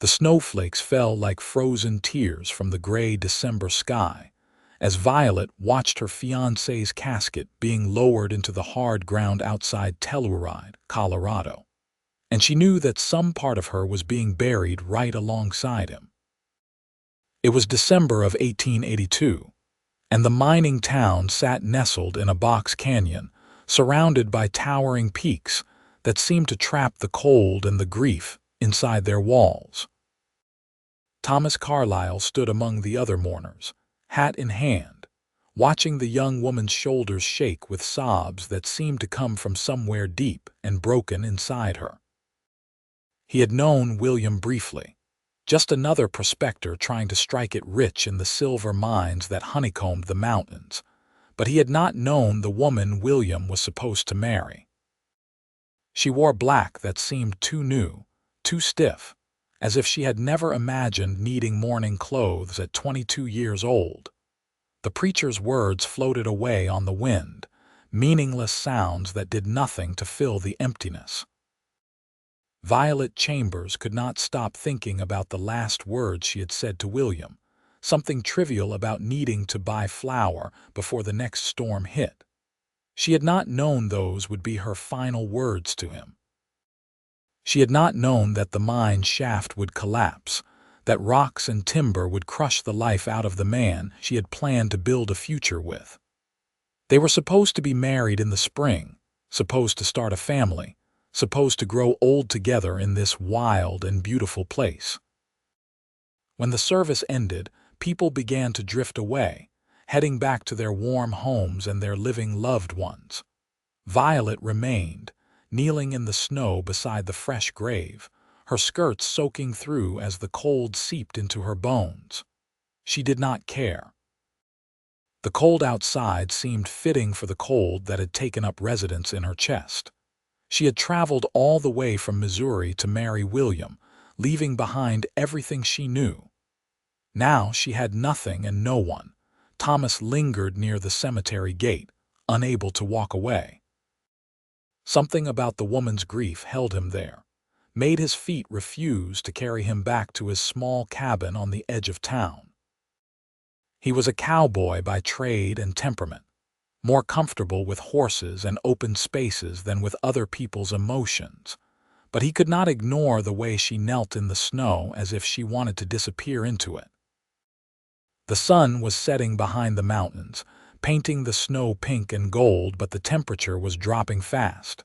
The snowflakes fell like frozen tears from the gray December sky as Violet watched her fiancé's casket being lowered into the hard ground outside Telluride, Colorado. And she knew that some part of her was being buried right alongside him. It was December of 1882, and the mining town sat nestled in a box canyon, surrounded by towering peaks that seemed to trap the cold and the grief inside their walls. Thomas Carlyle stood among the other mourners, hat in hand, watching the young woman's shoulders shake with sobs that seemed to come from somewhere deep and broken inside her. He had known William briefly, just another prospector trying to strike it rich in the silver mines that honeycombed the mountains, but he had not known the woman William was supposed to marry. She wore black that seemed too new, too stiff, as if she had never imagined needing mourning clothes at 22 years old. The preacher's words floated away on the wind, meaningless sounds that did nothing to fill the emptiness. Violet Chambers could not stop thinking about the last words she had said to William, something trivial about needing to buy flour before the next storm hit. She had not known those would be her final words to him. She had not known that the mine shaft would collapse, that rocks and timber would crush the life out of the man she had planned to build a future with. They were supposed to be married in the spring, supposed to start a family, supposed to grow old together in this wild and beautiful place. When the service ended, people began to drift away, heading back to their warm homes and their living loved ones. Violet remained, kneeling in the snow beside the fresh grave, her skirts soaking through as the cold seeped into her bones. She did not care. The cold outside seemed fitting for the cold that had taken up residence in her chest. She had traveled all the way from Missouri to marry William, leaving behind everything she knew. Now she had nothing and no one. Thomas lingered near the cemetery gate, unable to walk away. Something about the woman's grief held him there, made his feet refuse to carry him back to his small cabin on the edge of town. He was a cowboy by trade and temperament, more comfortable with horses and open spaces than with other people's emotions, but he could not ignore the way she knelt in the snow as if she wanted to disappear into it. The sun was setting behind the mountains, painting the snow pink and gold, but the temperature was dropping fast.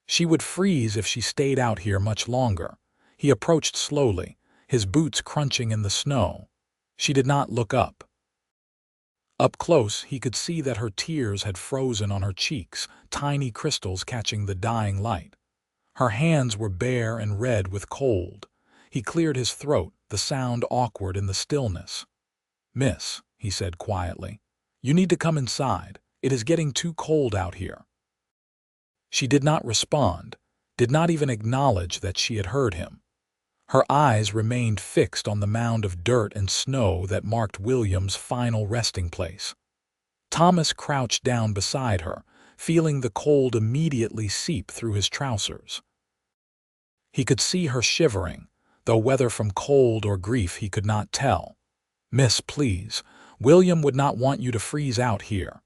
She would freeze if she stayed out here much longer. He approached slowly, his boots crunching in the snow. She did not look up. Up close, he could see that her tears had frozen on her cheeks, tiny crystals catching the dying light. Her hands were bare and red with cold. He cleared his throat, the sound awkward in the stillness. "Miss," he said quietly, "you need to come inside. It is getting too cold out here." She did not respond, did not even acknowledge that she had heard him. Her eyes remained fixed on the mound of dirt and snow that marked William's final resting place. Thomas crouched down beside her, feeling the cold immediately seep through his trousers. He could see her shivering, though whether from cold or grief he could not tell. "Miss, please. William would not want you to freeze out here."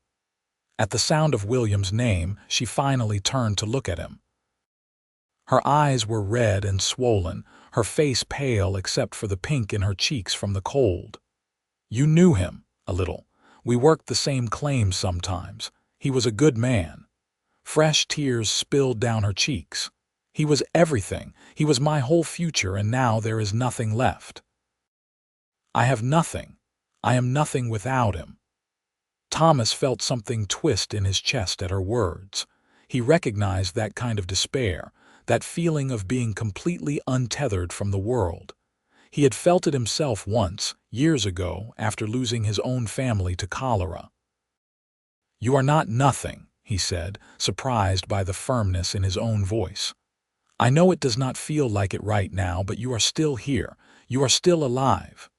At the sound of William's name, she finally turned to look at him. Her eyes were red and swollen, her face pale except for the pink in her cheeks from the cold. "You knew him, a little. We worked the same claims sometimes. He was a good man." Fresh tears spilled down her cheeks. "He was everything. He was my whole future, and now there is nothing left. I have nothing. I am nothing without him." Thomas felt something twist in his chest at her words. He recognized that kind of despair, that feeling of being completely untethered from the world. He had felt it himself once, years ago, after losing his own family to cholera. "You are not nothing," he said, surprised by the firmness in his own voice. "I know it does not feel like it right now, but you are still here. You are still alive.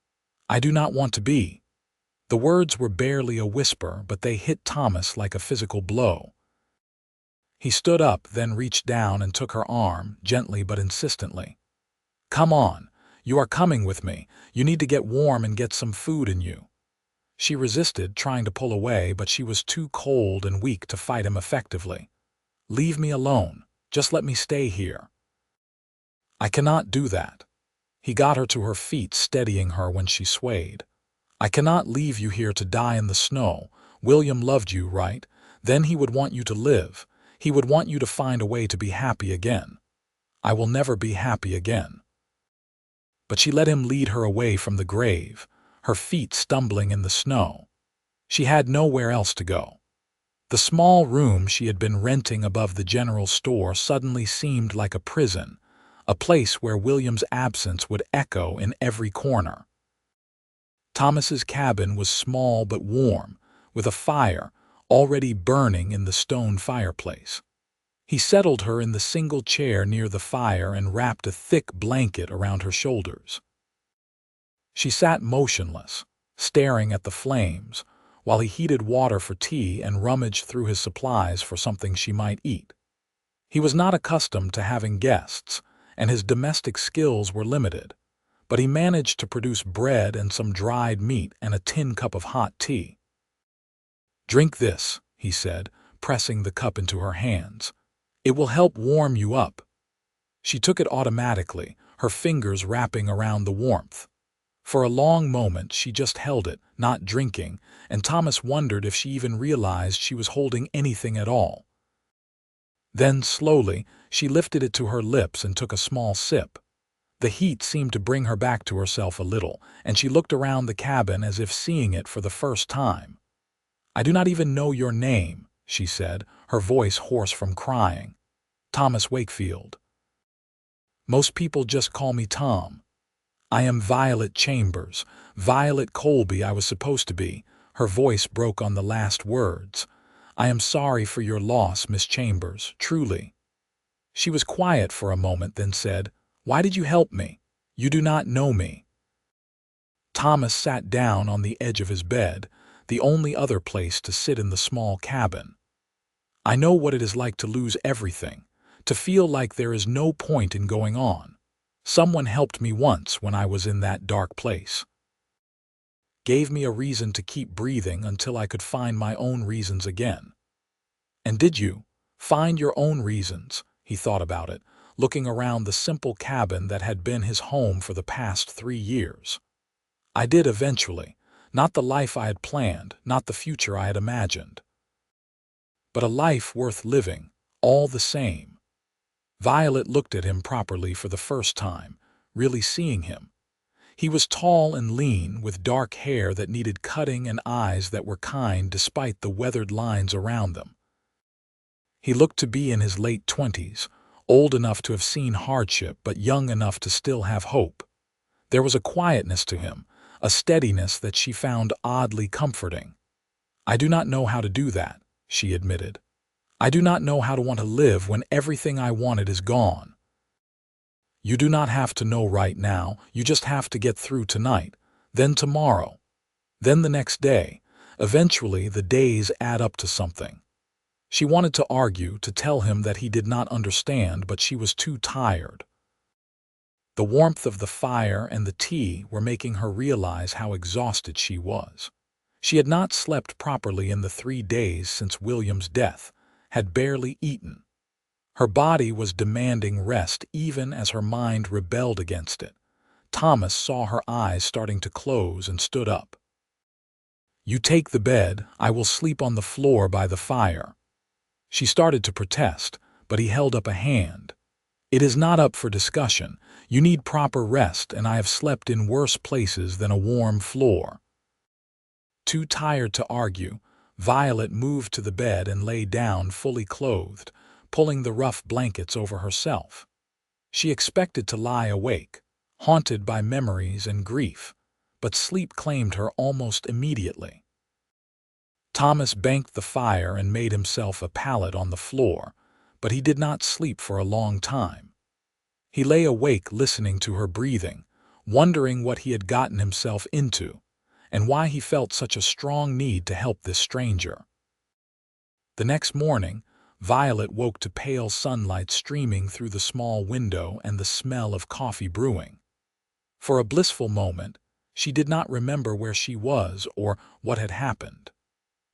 I do not want to be." The words were barely a whisper, but they hit Thomas like a physical blow. He stood up, then reached down and took her arm, gently but insistently. "Come on. "You are coming with me. You need to get warm and get some food in you." She resisted, trying to pull away, but she was too cold and weak to fight him effectively. "Leave me alone. Just let me stay here." "I cannot do that." He got her to her feet, steadying her when she swayed. "I cannot leave you here to die in the snow. William loved you, right? Then he would want you to live. He would want you to find a way to be happy again." "I will never be happy again." But she let him lead her away from the grave, her feet stumbling in the snow. She had nowhere else to go. The small room she had been renting above the general store suddenly seemed like a prison, a place where William's absence would echo in every corner. Thomas's cabin was small but warm, with a fire already burning in the stone fireplace. He settled her in the single chair near the fire and wrapped a thick blanket around her shoulders. She sat motionless, staring at the flames, while he heated water for tea and rummaged through his supplies for something she might eat. He was not accustomed to having guests, and his domestic skills were limited, but he managed to produce bread and some dried meat and a tin cup of hot tea. "Drink this," he said, pressing the cup into her hands. "It will help warm you up." She took it automatically, her fingers wrapping around the warmth. For a long moment she just held it, not drinking, and Thomas wondered if she even realized she was holding anything at all. Then, slowly, she lifted it to her lips and took a small sip. The heat seemed to bring her back to herself a little, and she looked around the cabin as if seeing it for the first time. "I do not even know your name," she said, her voice hoarse from crying. "Thomas Wakefield." "Most people just call me Tom." "I am Violet Chambers, Violet Colby I was supposed to be." Her voice broke on the last words. "I am sorry for your loss, Miss Chambers, truly." She was quiet for a moment, then said, "Why did you help me? You do not know me." Thomas sat down on the edge of his bed, the only other place to sit in the small cabin. "I know what it is like to lose everything, to feel like there is no point in going on. Someone helped me once when I was in that dark place. Gave me a reason to keep breathing until I could find my own reasons again." "And did you find your own reasons?" He thought about it, looking around the simple cabin that had been his home for the past 3 years. "I did eventually. Not the life I had planned, not the future I had imagined. But a life worth living, all the same." Violet looked at him properly for the first time, really seeing him. He was tall and lean, with dark hair that needed cutting and eyes that were kind despite the weathered lines around them. He looked to be in his late 20s, old enough to have seen hardship but young enough to still have hope. There was a quietness to him, a steadiness that she found oddly comforting. "I do not know how to do that," she admitted. "I do not know how to want to live when everything I wanted is gone." "You do not have to know right now, you just have to get through tonight, then tomorrow, then the next day. Eventually the days add up to something." She wanted to argue, to tell him that he did not understand, but she was too tired. The warmth of the fire and the tea were making her realize how exhausted she was. She had not slept properly in the 3 days since William's death, had barely eaten. Her body was demanding rest even as her mind rebelled against it. Thomas saw her eyes starting to close and stood up. "You take the bed, I will sleep on the floor by the fire." She started to protest, but he held up a hand. "It is not up for discussion. You need proper rest, and I have slept in worse places than a warm floor." Too tired to argue, Violet moved to the bed and lay down fully clothed, pulling the rough blankets over herself. She expected to lie awake, haunted by memories and grief, but sleep claimed her almost immediately. Thomas banked the fire and made himself a pallet on the floor, but he did not sleep for a long time. He lay awake listening to her breathing, wondering what he had gotten himself into, and why he felt such a strong need to help this stranger. The next morning, Violet woke to pale sunlight streaming through the small window and the smell of coffee brewing. For a blissful moment, she did not remember where she was or what had happened.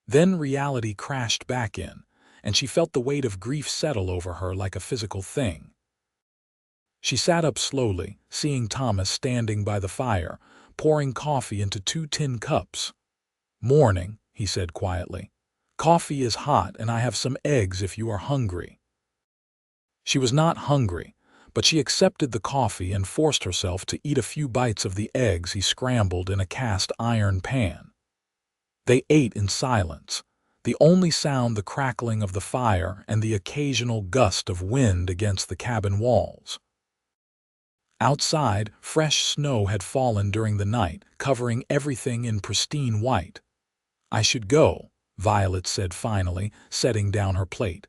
Then reality crashed back in, and she felt the weight of grief settle over her like a physical thing. She sat up slowly, seeing Thomas standing by the fire, pouring coffee into 2 tin cups. "Morning," he said quietly. "Coffee is hot and I have some eggs if you are hungry." She was not hungry, but she accepted the coffee and forced herself to eat a few bites of the eggs he scrambled in a cast iron pan. They ate in silence, the only sound the crackling of the fire and the occasional gust of wind against the cabin walls. Outside, fresh snow had fallen during the night, covering everything in pristine white. "I should go," Violet said finally, setting down her plate.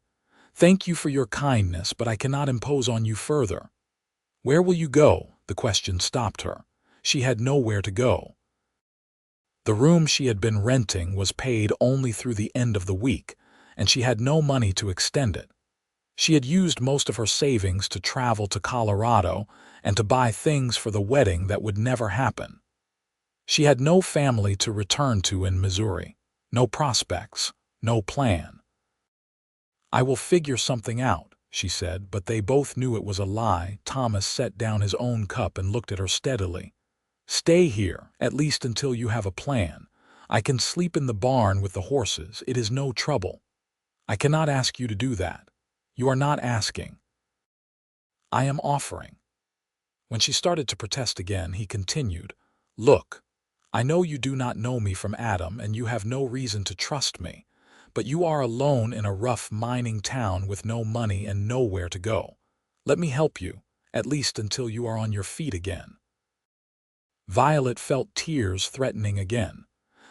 "Thank you for your kindness, but I cannot impose on you further." "Where will you go?" The question stopped her. She had nowhere to go. The room she had been renting was paid only through the end of the week, and she had no money to extend it. She had used most of her savings to travel to Colorado and to buy things for the wedding that would never happen. She had no family to return to in Missouri, no prospects, no plan. "I will figure something out," she said, but they both knew it was a lie. Thomas set down his own cup and looked at her steadily. "Stay here, at least until you have a plan. I can sleep in the barn with the horses. It is no trouble." "I cannot ask you to do that." "You are not asking. I am offering." When she started to protest again, he continued, "Look, I know you do not know me from Adam and you have no reason to trust me, but you are alone in a rough mining town with no money and nowhere to go. Let me help you, at least until you are on your feet again." Violet felt tears threatening again.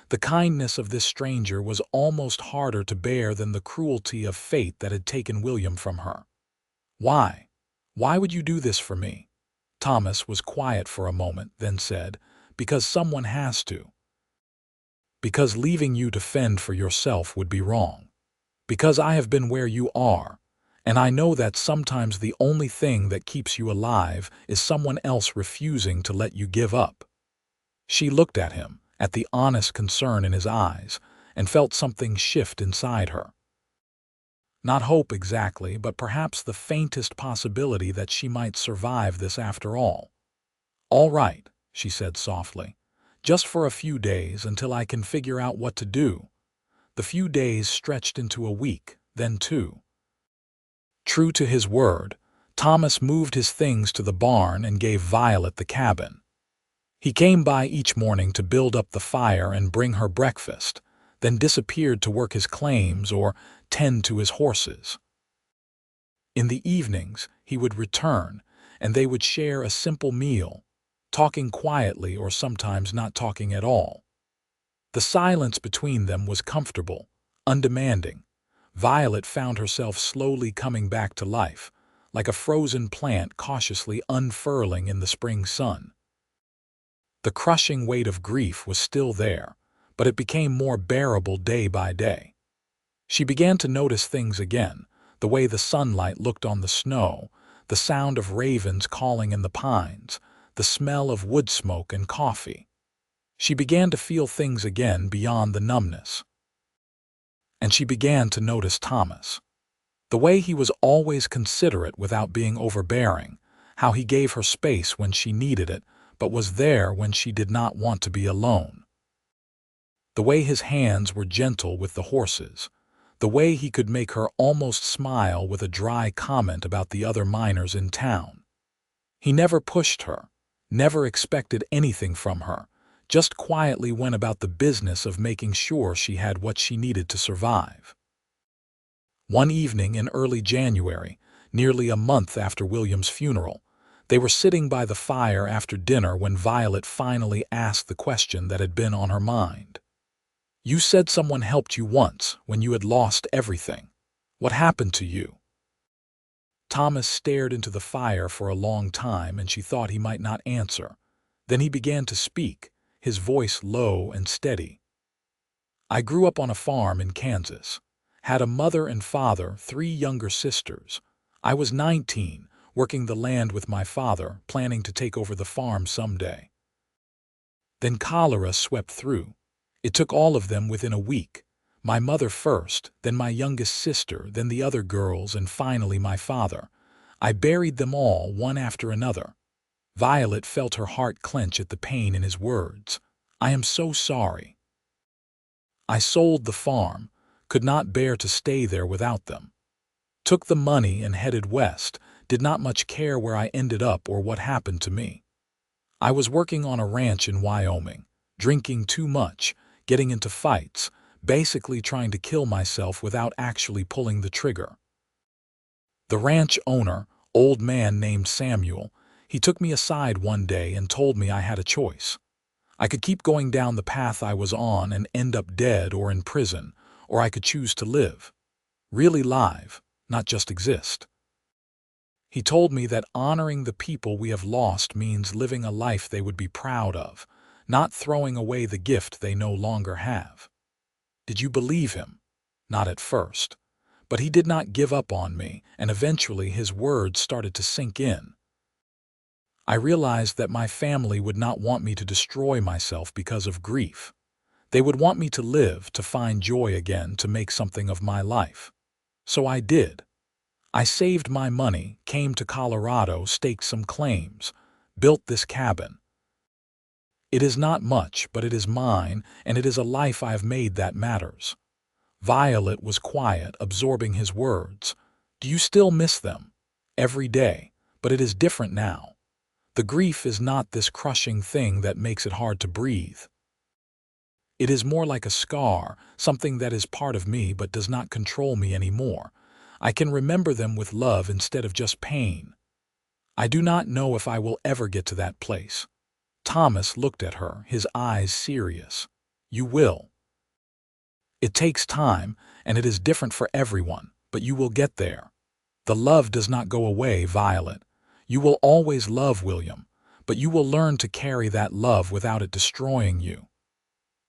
The kindness of this stranger was almost harder to bear than the cruelty of fate that had taken William from her. "Why? Why would you do this for me?" Thomas was quiet for a moment, then said, "Because someone has to. Because leaving you to fend for yourself would be wrong. Because I have been where you are, and I know that sometimes the only thing that keeps you alive is someone else refusing to let you give up." She looked at him, at the honest concern in his eyes, and felt something shift inside her. Not hope exactly, but perhaps the faintest possibility that she might survive this after all. "All right," she said softly. "Just for a few days until I can figure out what to do." The few days stretched into a week, then 2. True to his word, Thomas moved his things to the barn and gave Violet the cabin. He came by each morning to build up the fire and bring her breakfast, then disappeared to work his claims or tend to his horses. In the evenings, he would return, and they would share a simple meal, talking quietly or sometimes not talking at all. The silence between them was comfortable, undemanding. Violet found herself slowly coming back to life, like a frozen plant cautiously unfurling in the spring sun. The crushing weight of grief was still there, but it became more bearable day by day. She began to notice things again, the way the sunlight looked on the snow, the sound of ravens calling in the pines, the smell of wood smoke and coffee. She began to feel things again beyond the numbness. And she began to notice Thomas. The way he was always considerate without being overbearing, how he gave her space when she needed it, but was there when she did not want to be alone. The way his hands were gentle with the horses, the way he could make her almost smile with a dry comment about the other miners in town. He never pushed her, never expected anything from her, just quietly went about the business of making sure she had what she needed to survive. One evening in early January, nearly a month after William's funeral, they were sitting by the fire after dinner when Violet finally asked the question that had been on her mind. "You said someone helped you once, when you had lost everything. What happened to you?" Thomas stared into the fire for a long time, and she thought he might not answer. Then he began to speak, his voice low and steady. "I grew up on a farm in Kansas. Had a mother and father, 3 younger sisters. I was 19 working the land with my father, planning to take over the farm someday. Then cholera swept through. It took all of them within a week. My mother first, then my youngest sister, then the other girls, and finally my father. I buried them all, one after another. Violet felt her heart clench at the pain in his words. I am so sorry. I sold the farm, could not bear to stay there without them. Took the money and headed west, did not much care where I ended up or what happened to me. I was working on a ranch in Wyoming, drinking too much, getting into fights, basically trying to kill myself without actually pulling the trigger. The ranch owner, old man named Samuel, he took me aside one day and told me I had a choice. I could keep going down the path I was on and end up dead or in prison, or I could choose to live. Really live, not just exist. He told me that honoring the people we have lost means living a life they would be proud of, not throwing away the gift they no longer have. Did you believe him? Not at first. But he did not give up on me, and eventually his words started to sink in. I realized that my family would not want me to destroy myself because of grief. They would want me to live, to find joy again, to make something of my life. So I did. I saved my money, came to Colorado, staked some claims, built this cabin. It is not much, but it is mine, and it is a life I have made that matters. Violet was quiet, absorbing his words. Do you still miss them? Every day, but it is different now. The grief is not this crushing thing that makes it hard to breathe. It is more like a scar, something that is part of me but does not control me anymore. I can remember them with love instead of just pain. I do not know if I will ever get to that place. Thomas looked at her, his eyes serious. You will. It takes time, and it is different for everyone, but you will get there. The love does not go away, Violet. You will always love William, but you will learn to carry that love without it destroying you.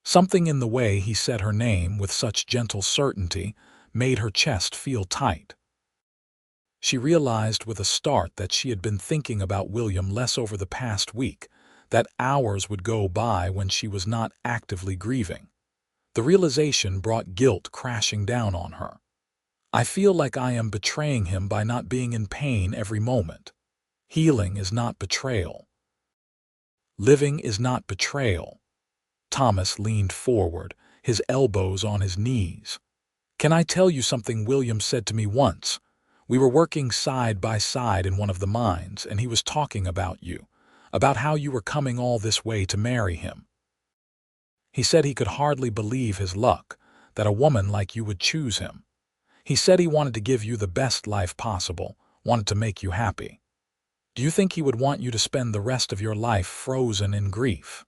Something in the way he said her name with such gentle certainty made her chest feel tight. She realized with a start that she had been thinking about William less over the past week, that hours would go by when she was not actively grieving. The realization brought guilt crashing down on her. I feel like I am betraying him by not being in pain every moment. Healing is not betrayal. Living is not betrayal. Thomas leaned forward, his elbows on his knees. Can I tell you something William said to me once? We were working side by side in one of the mines, and he was talking about you, about how you were coming all this way to marry him. He said he could hardly believe his luck, that a woman like you would choose him. He said he wanted to give you the best life possible, wanted to make you happy. Do you think he would want you to spend the rest of your life frozen in grief?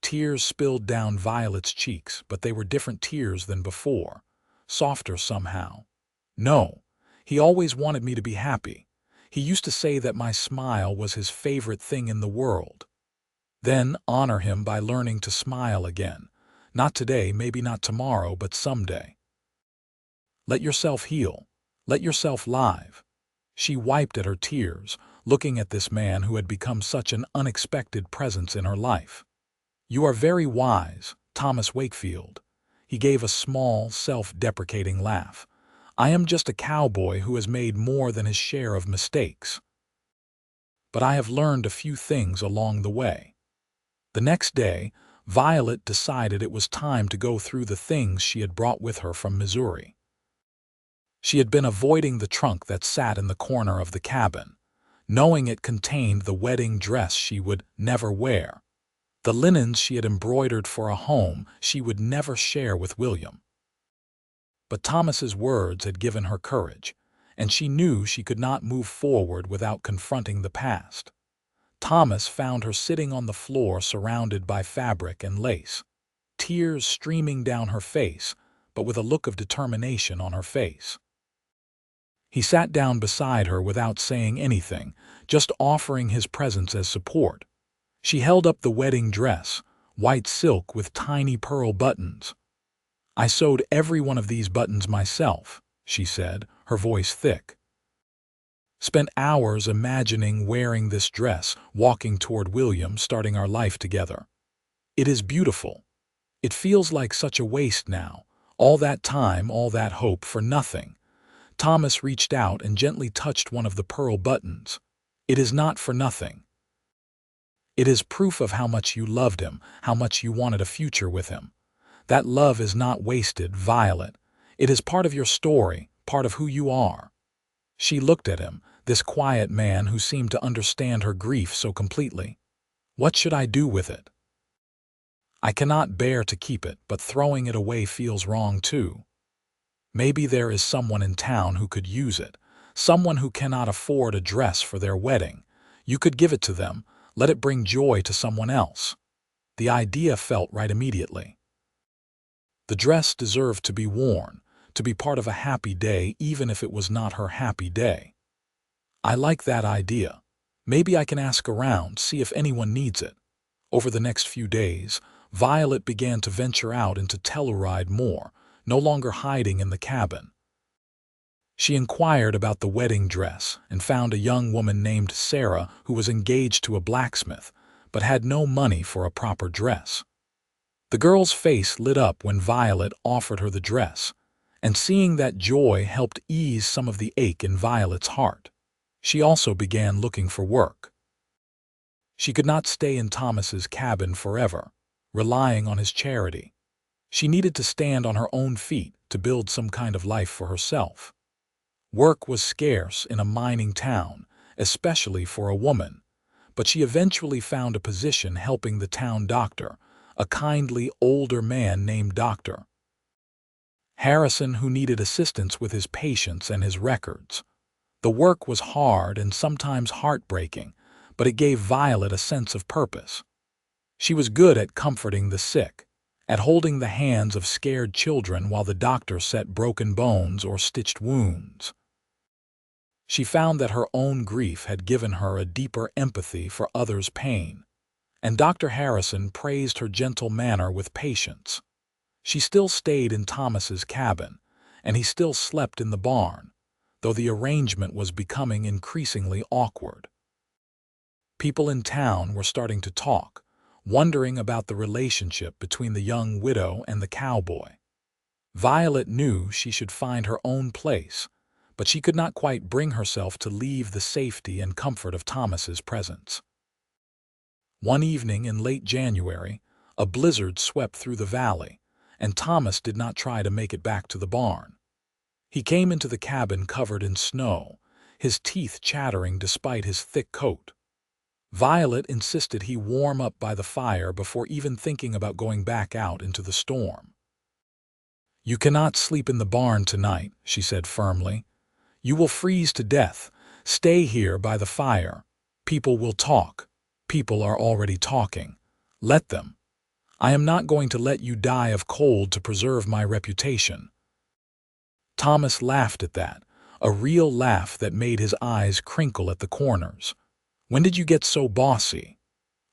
Tears spilled down Violet's cheeks, but they were different tears than before, softer somehow. No, he always wanted me to be happy. He used to say that my smile was his favorite thing in the world. Then honor him by learning to smile again. Not today, maybe not tomorrow, but someday. Let yourself heal. Let yourself live. She wiped at her tears, looking at this man who had become such an unexpected presence in her life. You are very wise, Thomas Wakefield. He gave a small, self-deprecating laugh. I am just a cowboy who has made more than his share of mistakes. But I have learned a few things along the way. The next day, Violet decided it was time to go through the things she had brought with her from Missouri. She had been avoiding the trunk that sat in the corner of the cabin, knowing it contained the wedding dress she would never wear, the linens she had embroidered for a home she would never share with William. But Thomas's words had given her courage, and she knew she could not move forward without confronting the past. Thomas found her sitting on the floor surrounded by fabric and lace, tears streaming down her face, but with a look of determination on her face. He sat down beside her without saying anything, just offering his presence as support. She held up the wedding dress, white silk with tiny pearl buttons. I sewed every one of these buttons myself, she said, her voice thick. Spent hours imagining wearing this dress, walking toward William, starting our life together. It is beautiful. It feels like such a waste now. All that time, all that hope for nothing. Thomas reached out and gently touched one of the pearl buttons. It is not for nothing. It is proof of how much you loved him, how much you wanted a future with him. That love is not wasted, Violet. It is part of your story, part of who you are. She looked at him, this quiet man who seemed to understand her grief so completely. What should I do with it? I cannot bear to keep it, but throwing it away feels wrong too. Maybe there is someone in town who could use it, someone who cannot afford a dress for their wedding. You could give it to them, let it bring joy to someone else. The idea felt right immediately. The dress deserved to be worn, to be part of a happy day even if it was not her happy day. I like that idea. Maybe I can ask around, see if anyone needs it. Over the next few days, Violet began to venture out into Telluride more, no longer hiding in the cabin. She inquired about the wedding dress and found a young woman named Sarah who was engaged to a blacksmith, but had no money for a proper dress. The girl's face lit up when Violet offered her the dress, and seeing that joy helped ease some of the ache in Violet's heart. She also began looking for work. She could not stay in Thomas's cabin forever, relying on his charity. She needed to stand on her own feet to build some kind of life for herself. Work was scarce in a mining town, especially for a woman, but she eventually found a position helping the town doctor, a kindly older man named Dr. Harrison, who needed assistance with his patients and his records. The work was hard and sometimes heartbreaking, but it gave Violet a sense of purpose. She was good at comforting the sick, at holding the hands of scared children while the doctor set broken bones or stitched wounds. She found that her own grief had given her a deeper empathy for others' pain, and Dr. Harrison praised her gentle manner with patience. She still stayed in Thomas's cabin, and he still slept in the barn, though the arrangement was becoming increasingly awkward. People in town were starting to talk, wondering about the relationship between the young widow and the cowboy. Violet knew she should find her own place, but she could not quite bring herself to leave the safety and comfort of Thomas's presence. One evening in late January, a blizzard swept through the valley, and Thomas did not try to make it back to the barn. He came into the cabin covered in snow, his teeth chattering despite his thick coat. Violet insisted he warm up by the fire before even thinking about going back out into the storm. "You cannot sleep in the barn tonight," she said firmly. "You will freeze to death. Stay here by the fire. People will talk. People are already talking. Let them. I am not going to let you die of cold to preserve my reputation." Thomas laughed at that, a real laugh that made his eyes crinkle at the corners. "When did you get so bossy?"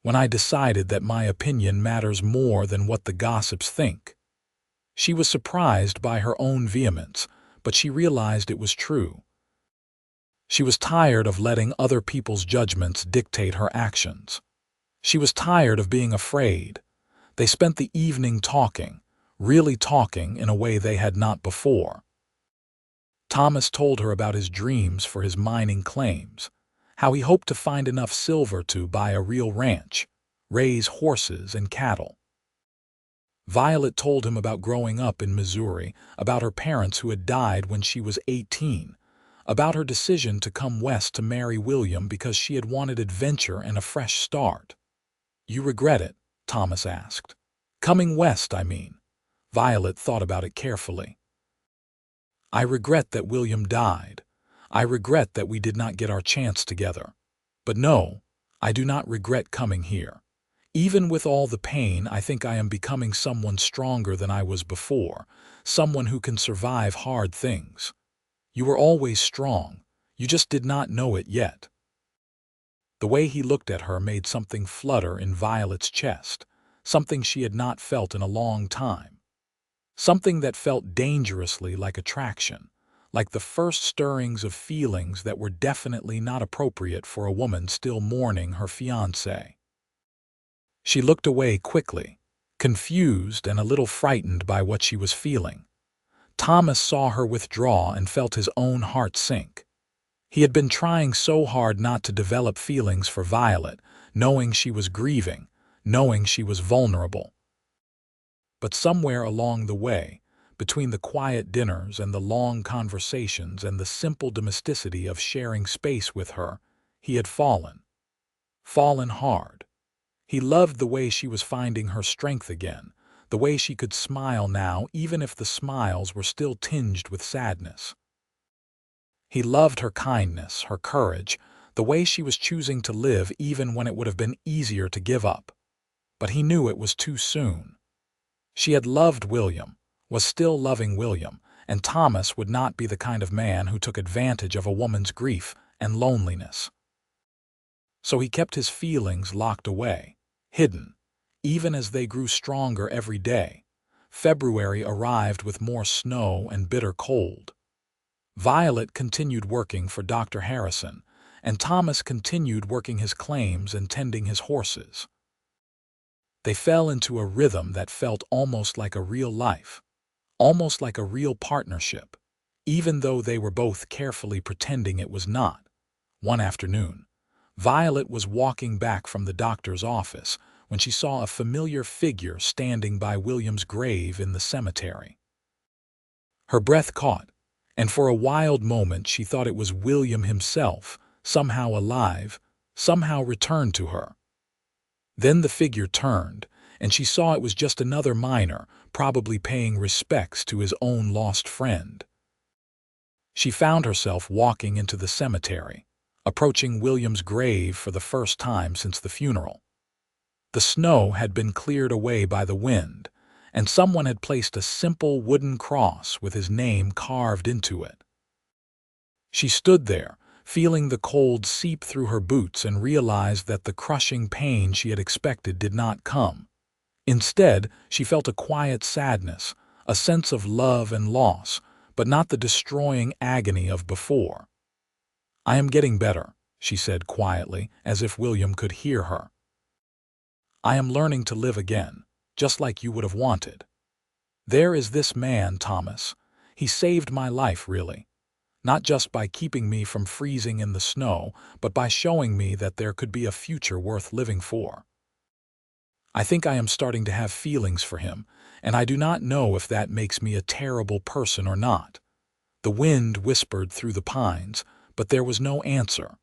"When I decided that my opinion matters more than what the gossips think." She was surprised by her own vehemence, but she realized it was true. She was tired of letting other people's judgments dictate her actions. She was tired of being afraid. They spent the evening talking, really talking in a way they had not before. Thomas told her about his dreams for his mining claims, how he hoped to find enough silver to buy a real ranch, raise horses and cattle. Violet told him about growing up in Missouri, about her parents who had died when she was 18, about her decision to come west to marry William because she had wanted adventure and a fresh start. "You regret it?" Thomas asked. "Coming west, I mean." Violet thought about it carefully. "I regret that William died. I regret that we did not get our chance together. But no, I do not regret coming here. Even with all the pain, I think I am becoming someone stronger than I was before, someone who can survive hard things. You were always strong. You just did not know it yet." The way he looked at her made something flutter in Violet's chest, something she had not felt in a long time. Something that felt dangerously like attraction, like the first stirrings of feelings that were definitely not appropriate for a woman still mourning her fiancé. She looked away quickly, confused and a little frightened by what she was feeling. Thomas saw her withdraw and felt his own heart sink. He had been trying so hard not to develop feelings for Violet, knowing she was grieving, knowing she was vulnerable. But somewhere along the way, between the quiet dinners and the long conversations and the simple domesticity of sharing space with her, he had fallen. Fallen hard. He loved the way she was finding her strength again, the way she could smile now even if the smiles were still tinged with sadness. He loved her kindness, her courage, the way she was choosing to live even when it would have been easier to give up. But he knew it was too soon. She had loved William, was still loving William, and Thomas would not be the kind of man who took advantage of a woman's grief and loneliness. So he kept his feelings locked away, hidden, even as they grew stronger every day. February arrived with more snow and bitter cold. Violet continued working for Dr. Harrison, and Thomas continued working his claims and tending his horses. They fell into a rhythm that felt almost like a real life, almost like a real partnership, even though they were both carefully pretending it was not. One afternoon, Violet was walking back from the doctor's office when she saw a familiar figure standing by William's grave in the cemetery. Her breath caught, and for a wild moment she thought it was William himself, somehow alive, somehow returned to her. Then the figure turned, and she saw it was just another miner, probably paying respects to his own lost friend. She found herself walking into the cemetery, approaching William's grave for the first time since the funeral. The snow had been cleared away by the wind, and someone had placed a simple wooden cross with his name carved into it. She stood there, feeling the cold seep through her boots, and realized that the crushing pain she had expected did not come. Instead, she felt a quiet sadness, a sense of love and loss, but not the destroying agony of before. "I am getting better," she said quietly, as if William could hear her. "I am learning to live again, just like you would have wanted. There is this man, Thomas. He saved my life, really. Not just by keeping me from freezing in the snow, but by showing me that there could be a future worth living for. I think I am starting to have feelings for him, and I do not know if that makes me a terrible person or not." The wind whispered through the pines, but there was no answer.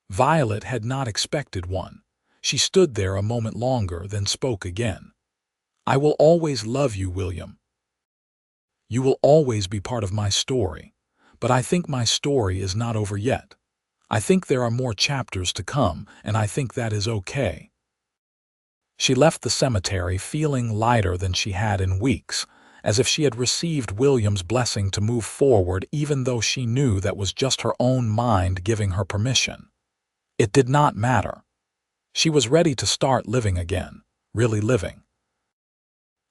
Violet had not expected one. She stood there a moment longer, then spoke again. "I will always love you, William. You will always be part of my story. But I think my story is not over yet. I think there are more chapters to come, and I think that is okay." She left the cemetery feeling lighter than she had in weeks, as if she had received William's blessing to move forward, even though she knew that was just her own mind giving her permission. It did not matter. She was ready to start living again, really living.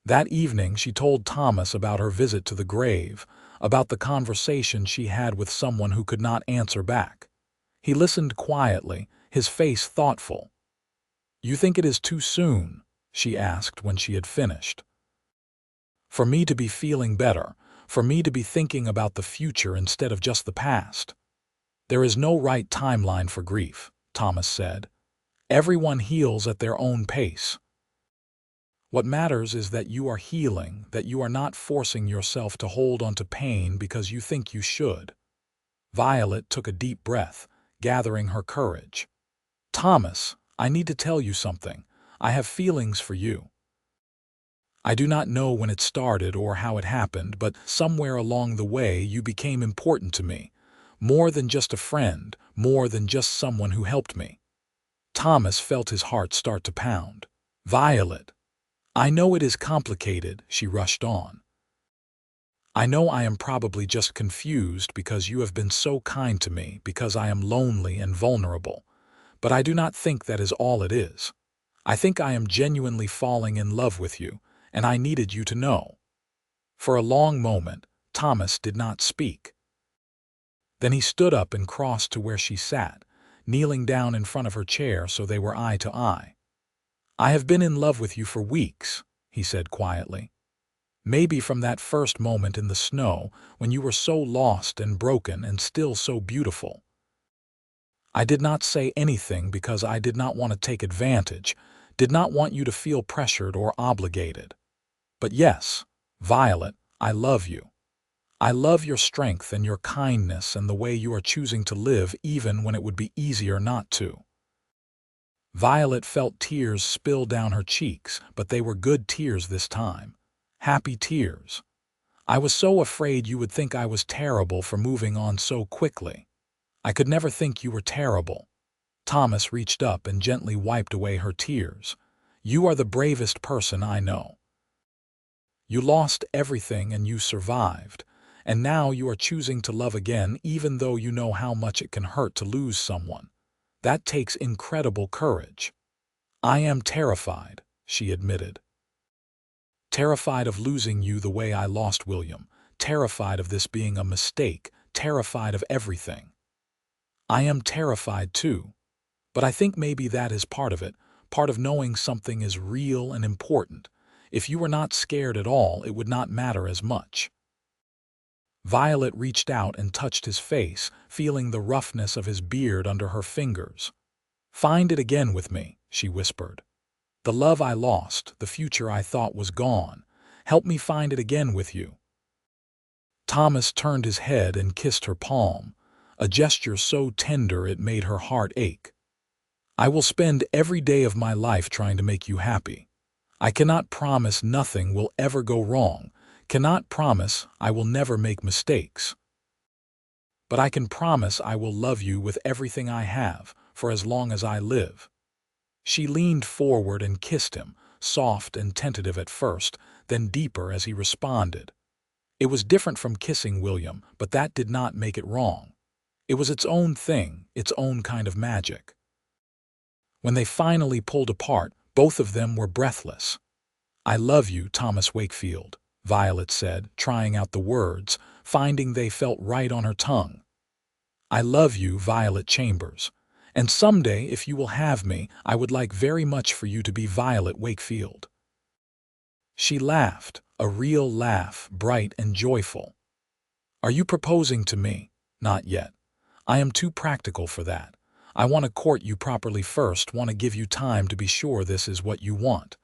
That evening she told Thomas about her visit to the grave, about the conversation she had with someone who could not answer back. He listened quietly, his face thoughtful. "You think it is too soon?" she asked when she had finished. "For me to be feeling better, for me to be thinking about the future instead of just the past." "There is no right timeline for grief," Thomas said. "Everyone heals at their own pace. What matters is that you are healing, that you are not forcing yourself to hold on to pain because you think you should." Violet took a deep breath, gathering her courage. "Thomas, I need to tell you something. I have feelings for you. I do not know when it started or how it happened, but somewhere along the way you became important to me. More than just a friend, more than just someone who helped me." Thomas felt his heart start to pound. "Violet, I know it is complicated," she rushed on. "I know I am probably just confused because you have been so kind to me, because I am lonely and vulnerable. But I do not think that is all it is. I think I am genuinely falling in love with you, and I needed you to know." For a long moment, Thomas did not speak. Then he stood up and crossed to where she sat, kneeling down in front of her chair so they were eye to eye. "I have been in love with you for weeks," he said quietly. "Maybe from that first moment in the snow when you were so lost and broken and still so beautiful. I did not say anything because I did not want to take advantage, did not want you to feel pressured or obligated. But yes, Violet, I love you. I love your strength and your kindness and the way you are choosing to live even when it would be easier not to." Violet felt tears spill down her cheeks, but they were good tears this time. Happy tears. "I was so afraid you would think I was terrible for moving on so quickly. I could never think you were terrible." Thomas reached up and gently wiped away her tears. "You are the bravest person I know. You lost everything and you survived, and now you are choosing to love again even though you know how much it can hurt to lose someone. That takes incredible courage." "I am terrified," she admitted. "Terrified of losing you the way I lost William, terrified of this being a mistake, terrified of everything." "I am terrified too. But I think maybe that is part of it, part of knowing something is real and important. If you were not scared at all, it would not matter as much." Violet reached out and touched his face, feeling the roughness of his beard under her fingers. "Find it again with me," she whispered. "The love I lost, the future I thought was gone. Help me find it again with you." Thomas turned his head and kissed her palm, a gesture so tender it made her heart ache. "I will spend every day of my life trying to make you happy. I cannot promise nothing will ever go wrong, cannot promise I will never make mistakes. But I can promise I will love you with everything I have, for as long as I live." She leaned forward and kissed him, soft and tentative at first, then deeper as he responded. It was different from kissing William, but that did not make it wrong. It was its own thing, its own kind of magic. When they finally pulled apart, both of them were breathless. "I love you, Thomas Wakefield," Violet said, trying out the words, finding they felt right on her tongue. "I love you, Violet Chambers. And someday, if you will have me, I would like very much for you to be Violet Wakefield." She laughed, a real laugh, bright and joyful. "Are you proposing to me?" "Not yet. I am too practical for that. I want to court you properly first, want to give you time to be sure this is what you want.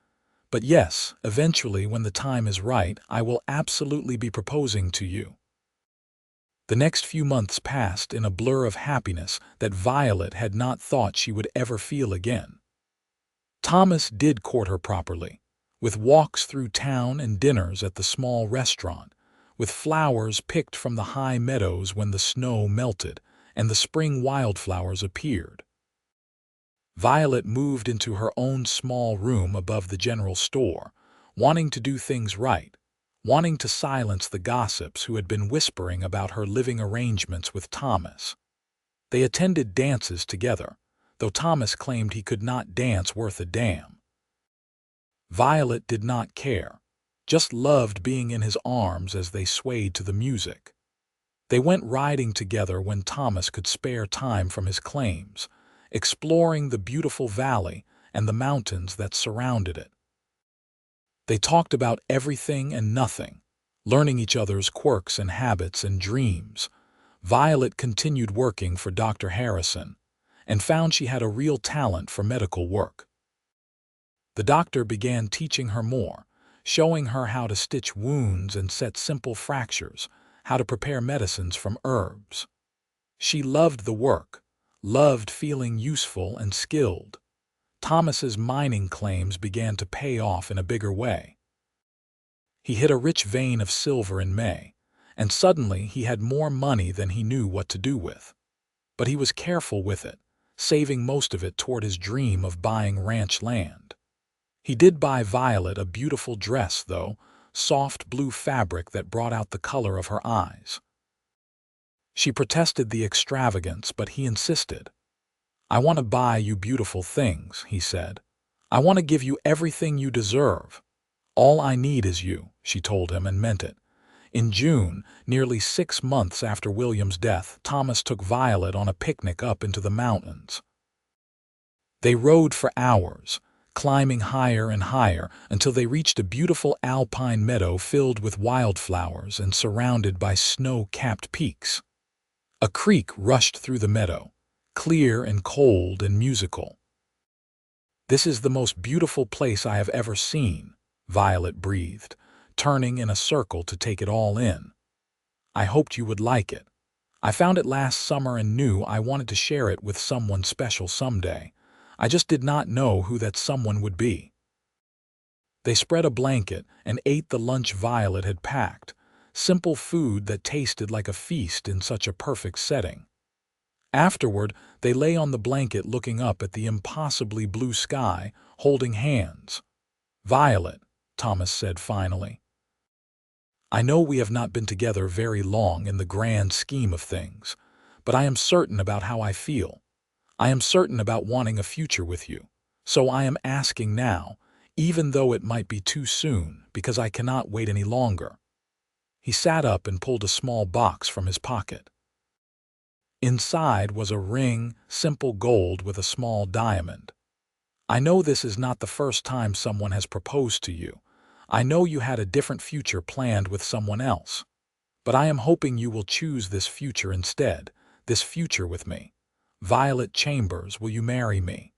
But yes, eventually when the time is right, I will absolutely be proposing to you." The next few months passed in a blur of happiness that Violet had not thought she would ever feel again. Thomas did court her properly, with walks through town and dinners at the small restaurant, with flowers picked from the high meadows when the snow melted and the spring wildflowers appeared. Violet moved into her own small room above the general store, wanting to do things right, wanting to silence the gossips who had been whispering about her living arrangements with Thomas. They attended dances together, though Thomas claimed he could not dance worth a damn. Violet did not care, just loved being in his arms as they swayed to the music. They went riding together when Thomas could spare time from his claims, exploring the beautiful valley and the mountains that surrounded it. They talked about everything and nothing, learning each other's quirks and habits and dreams. Violet continued working for Dr. Harrison and found she had a real talent for medical work. The doctor began teaching her more, showing her how to stitch wounds and set simple fractures, how to prepare medicines from herbs. She loved the work, loved feeling useful and skilled. Thomas's mining claims began to pay off in a bigger way. He hit a rich vein of silver in May, and suddenly he had more money than he knew what to do with. But he was careful with it, saving most of it toward his dream of buying ranch land. He did buy Violet a beautiful dress, though, soft blue fabric that brought out the color of her eyes. She protested the extravagance, but he insisted. "I want to buy you beautiful things," he said. "I want to give you everything you deserve. All I need is you," she told him and meant it. In June, nearly 6 months after William's death, Thomas took Violet on a picnic up into the mountains. They rode for hours, climbing higher and higher until they reached a beautiful alpine meadow filled with wildflowers and surrounded by snow-capped peaks. A creek rushed through the meadow, clear and cold and musical. "This is the most beautiful place I have ever seen," Violet breathed, turning in a circle to take it all in. "I hoped you would like it. I found it last summer and knew I wanted to share it with someone special someday. I just did not know who that someone would be." They spread a blanket and ate the lunch Violet had packed, simple food that tasted like a feast in such a perfect setting. Afterward, they lay on the blanket looking up at the impossibly blue sky, holding hands. "Violet," Thomas said finally, "I know we have not been together very long in the grand scheme of things, but I am certain about how I feel. I am certain about wanting a future with you. So I am asking now, even though it might be too soon, because I cannot wait any longer." He sat up and pulled a small box from his pocket. Inside was a ring, simple gold with a small diamond. "I know this is not the first time someone has proposed to you. I know you had a different future planned with someone else. But I am hoping you will choose this future instead, this future with me. Violet Chambers, will you marry me?"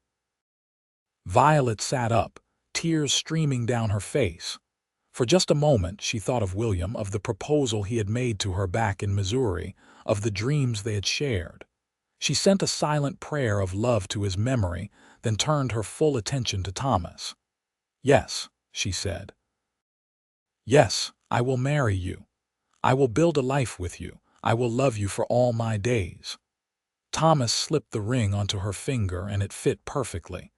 Violet sat up, tears streaming down her face. For just a moment she thought of William, of the proposal he had made to her back in Missouri, of the dreams they had shared. She sent a silent prayer of love to his memory, then turned her full attention to Thomas. "Yes," she said. "Yes, I will marry you. I will build a life with you. I will love you for all my days." Thomas slipped the ring onto her finger and it fit perfectly.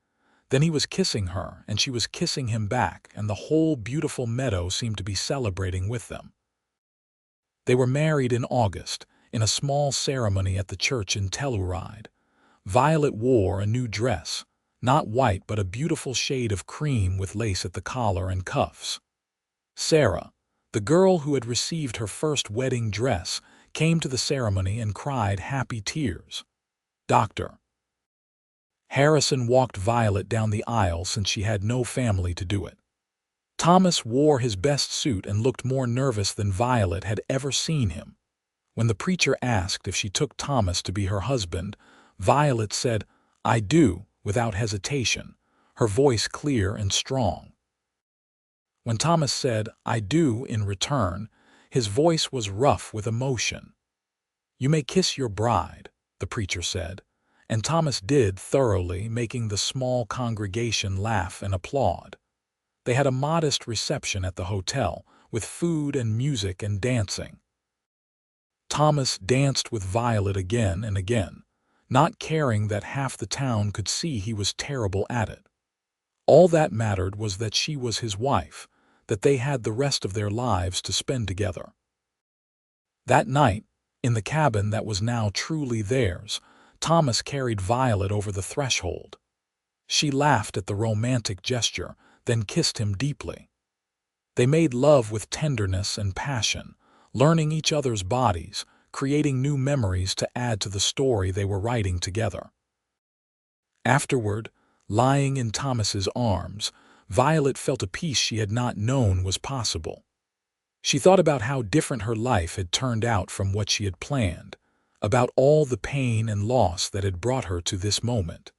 Then he was kissing her and she was kissing him back, and the whole beautiful meadow seemed to be celebrating with them. They were married in August, in a small ceremony at the church in Telluride. Violet wore a new dress, not white but a beautiful shade of cream with lace at the collar and cuffs. Sarah, the girl who had received her first wedding dress, came to the ceremony and cried happy tears. Dr. Harrison walked Violet down the aisle since she had no family to do it. Thomas wore his best suit and looked more nervous than Violet had ever seen him. When the preacher asked if she took Thomas to be her husband, Violet said, "I do," without hesitation, her voice clear and strong. When Thomas said, "I do," in return, his voice was rough with emotion. "You may kiss your bride," the preacher said, and Thomas did thoroughly, making the small congregation laugh and applaud. They had a modest reception at the hotel, with food and music and dancing. Thomas danced with Violet again and again, not caring that half the town could see he was terrible at it. All that mattered was that she was his wife, that they had the rest of their lives to spend together. That night, in the cabin that was now truly theirs, Thomas carried Violet over the threshold. She laughed at the romantic gesture, then kissed him deeply. They made love with tenderness and passion, learning each other's bodies, creating new memories to add to the story they were writing together. Afterward, lying in Thomas's arms, Violet felt a peace she had not known was possible. She thought about how different her life had turned out from what she had planned, about all the pain and loss that had brought her to this moment.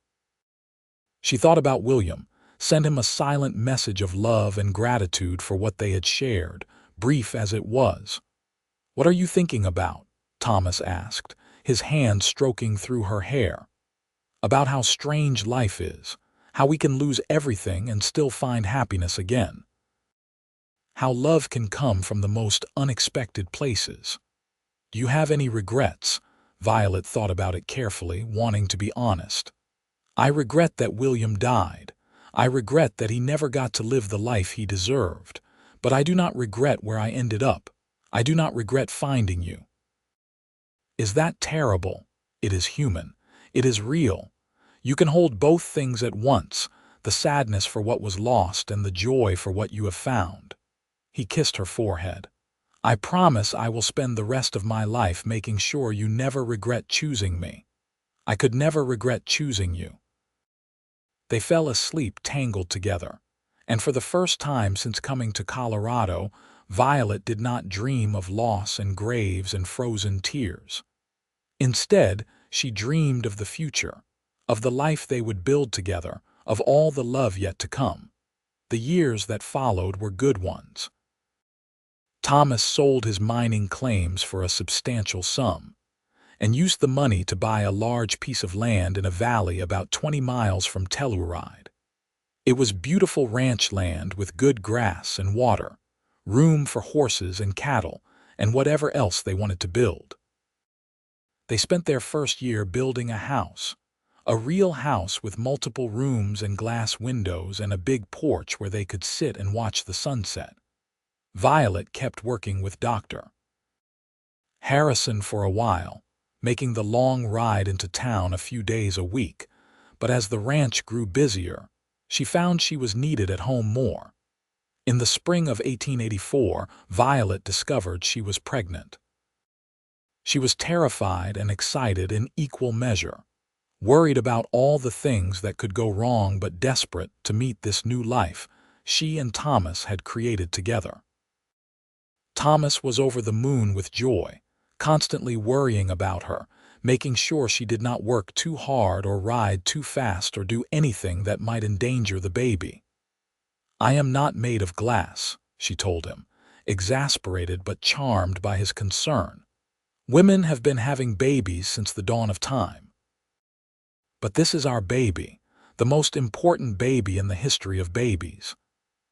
She thought about William, sent him a silent message of love and gratitude for what they had shared, brief as it was. "What are you thinking about?" Thomas asked, his hand stroking through her hair. "About how strange life is, how we can lose everything and still find happiness again. How love can come from the most unexpected places. Do you have any regrets?" Violet thought about it carefully, wanting to be honest. "I regret that William died. I regret that he never got to live the life he deserved. But I do not regret where I ended up. I do not regret finding you." "Is that terrible?" "It is human. It is real. You can hold both things at once, the sadness for what was lost and the joy for what you have found." He kissed her forehead. I promise I will spend the rest of my life making sure you never regret choosing me. I could never regret choosing you." They fell asleep tangled together, and for the first time since coming to Colorado, Violet did not dream of loss and graves and frozen tears. Instead, she dreamed of the future, of the life they would build together, of all the love yet to come. The years that followed were good ones. Thomas sold his mining claims for a substantial sum, and used the money to buy a large piece of land in a valley about 20 miles from Telluride. It was beautiful ranch land with good grass and water, room for horses and cattle, and whatever else they wanted to build. They spent their first year building a real house with multiple rooms and glass windows and a big porch where they could sit and watch the sunset. Violet kept working with Dr. Harrison for a while, making the long ride into town a few days a week, but as the ranch grew busier, she found she was needed at home more. In the spring of 1884, Violet discovered she was pregnant. She was terrified and excited in equal measure, worried about all the things that could go wrong but desperate to meet this new life she and Thomas had created together. Thomas was over the moon with joy, constantly worrying about her, making sure she did not work too hard or ride too fast or do anything that might endanger the baby. "I am not made of glass," she told him, exasperated but charmed by his concern. "Women have been having babies since the dawn of time. But this is our baby, the most important baby in the history of babies."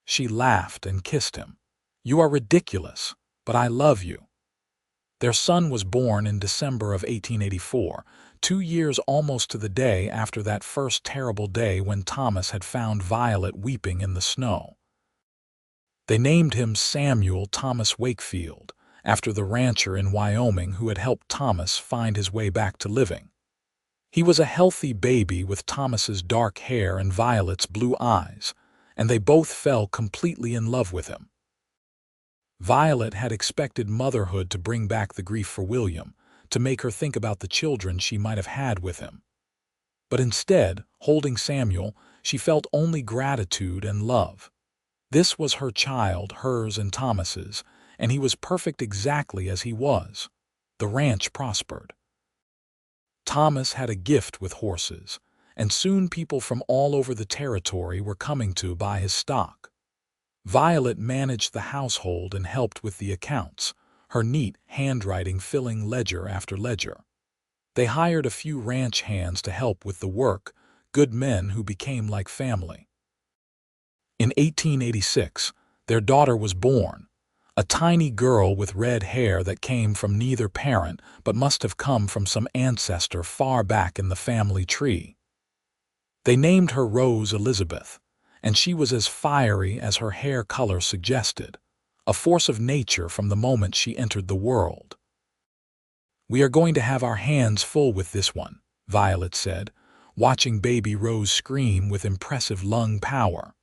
She laughed and kissed him. "You are ridiculous, but I love you." Their son was born in December of 1884, 2 years almost to the day after that first terrible day when Thomas had found Violet weeping in the snow. They named him Samuel Thomas Wakefield, after the rancher in Wyoming who had helped Thomas find his way back to living. He was a healthy baby with Thomas's dark hair and Violet's blue eyes, and they both fell completely in love with him. Violet had expected motherhood to bring back the grief for William, to make her think about the children she might have had with him. But instead, holding Samuel, she felt only gratitude and love. This was her child, hers and Thomas's, and he was perfect exactly as he was. The ranch prospered. Thomas had a gift with horses, and soon people from all over the territory were coming to buy his stock. Violet managed the household and helped with the accounts, her neat handwriting filling ledger after ledger. They hired a few ranch hands to help with the work, good men who became like family. In 1886, their daughter was born, a tiny girl with red hair that came from neither parent but must have come from some ancestor far back in the family tree. They named her Rose Elizabeth, and she was as fiery as her hair color suggested, a force of nature from the moment she entered the world. "We are going to have our hands full with this one," Violet said, watching baby Rose scream with impressive lung power.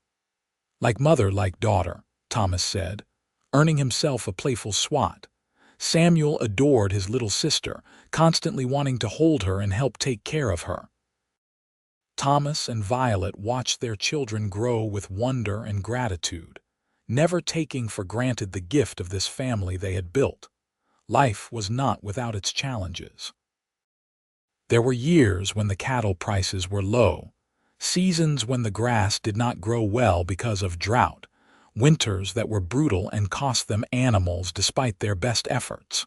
"Like mother, like daughter," Thomas said, earning himself a playful swat. Samuel adored his little sister, constantly wanting to hold her and help take care of her. Thomas and Violet watched their children grow with wonder and gratitude, never taking for granted the gift of this family they had built. Life was not without its challenges. There were years when the cattle prices were low, seasons when the grass did not grow well because of drought, winters that were brutal and cost them animals despite their best efforts.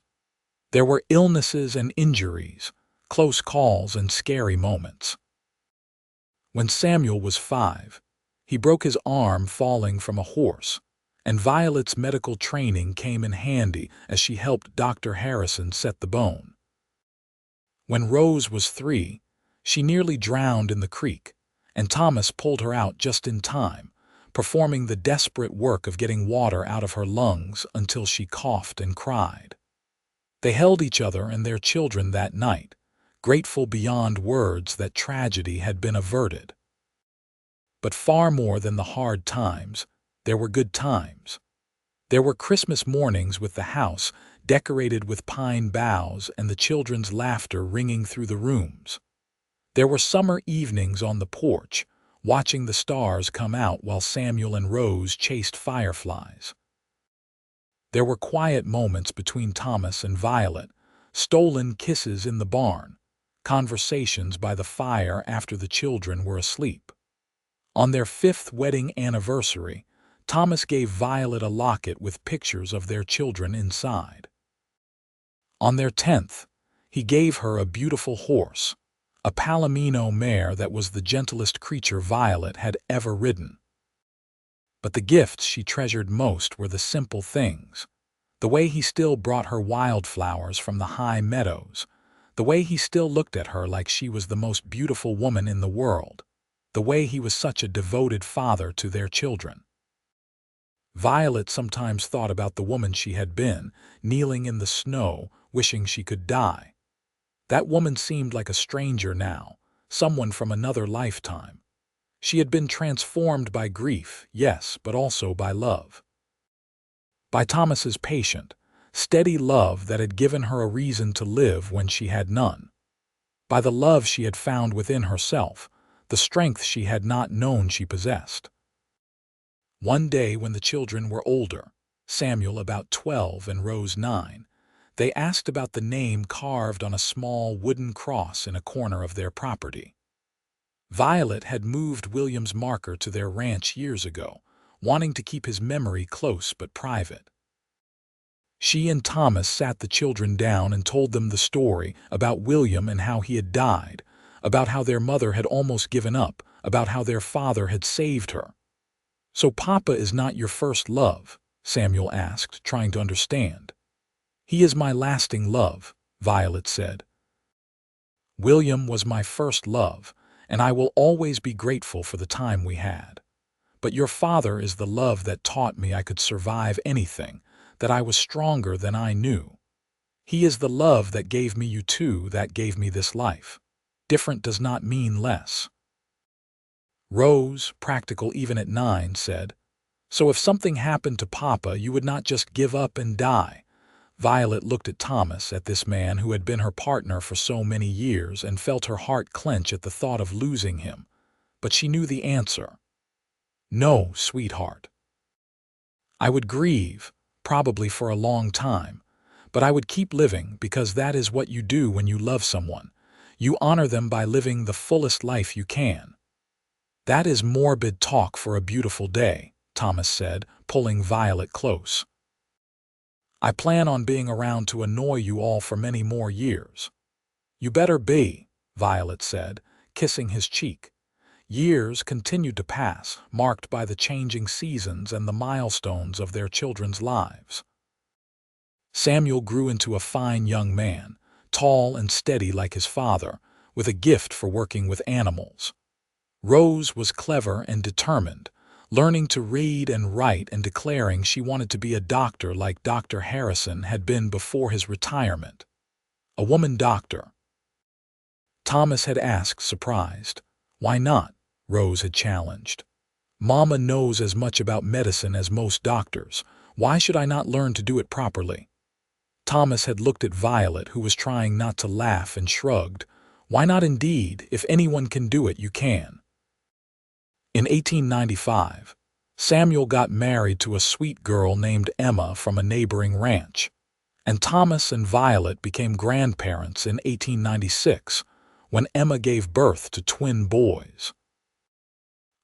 There were illnesses and injuries, close calls and scary moments. When Samuel was 5, he broke his arm falling from a horse, and Violet's medical training came in handy as she helped Dr. Harrison set the bone. When Rose was 3, she nearly drowned in the creek, and Thomas pulled her out just in time, performing the desperate work of getting water out of her lungs until she coughed and cried. They held each other and their children that night, grateful beyond words that tragedy had been averted. But far more than the hard times, there were good times. There were Christmas mornings with the house decorated with pine boughs and the children's laughter ringing through the rooms. There were summer evenings on the porch, watching the stars come out while Samuel and Rose chased fireflies. There were quiet moments between Thomas and Violet, stolen kisses in the barn, conversations by the fire after the children were asleep. On their 5th wedding anniversary, Thomas gave Violet a locket with pictures of their children inside. On their 10th, he gave her a beautiful horse, a Palomino mare that was the gentlest creature Violet had ever ridden. But the gifts she treasured most were the simple things. The way he still brought her wildflowers from the high meadows, the way he still looked at her like she was the most beautiful woman in the world, the way he was such a devoted father to their children. Violet sometimes thought about the woman she had been, kneeling in the snow, wishing she could die. That woman seemed like a stranger now, someone from another lifetime. She had been transformed by grief, yes, but also by love. By Thomas's patient, steady love that had given her a reason to live when she had none. By the love she had found within herself, the strength she had not known she possessed. One day when the children were older, Samuel about 12 and Rose 9, they asked about the name carved on a small wooden cross in a corner of their property. Violet had moved William's marker to their ranch years ago, wanting to keep his memory close but private. She and Thomas sat the children down and told them the story about William and how he had died, about how their mother had almost given up, about how their father had saved her. "So Papa is not your first love?" Samuel asked, trying to understand. "He is my lasting love," Violet said. "William was my first love, and I will always be grateful for the time we had. But your father is the love that taught me I could survive anything, that I was stronger than I knew. He is the love that gave me you too, that gave me this life. Different does not mean less." Rose, practical even at 9, said, "So if something happened to Papa, you would not just give up and die?" Violet looked at Thomas, at this man who had been her partner for so many years, and felt her heart clench at the thought of losing him. But she knew the answer. "No, sweetheart. I would grieve, probably for a long time, but I would keep living because that is what you do when you love someone. You honor them by living the fullest life you can." "That is morbid talk for a beautiful day," Thomas said, pulling Violet close. "I plan on being around to annoy you all for many more years." "You better be," Violet said, kissing his cheek. Years continued to pass, marked by the changing seasons and the milestones of their children's lives. Samuel grew into a fine young man, tall and steady like his father, with a gift for working with animals. Rose was clever and determined, learning to read and write and declaring she wanted to be a doctor like Dr. Harrison had been before his retirement. A woman doctor. Thomas had asked, surprised. "Why not?" Rose had challenged. "Mama knows as much about medicine as most doctors. Why should I not learn to do it properly?" Thomas had looked at Violet, who was trying not to laugh, and shrugged. "Why not indeed? If anyone can do it, you can." In 1895, Samuel got married to a sweet girl named Emma from a neighboring ranch, and Thomas and Violet became grandparents in 1896, when Emma gave birth to twin boys.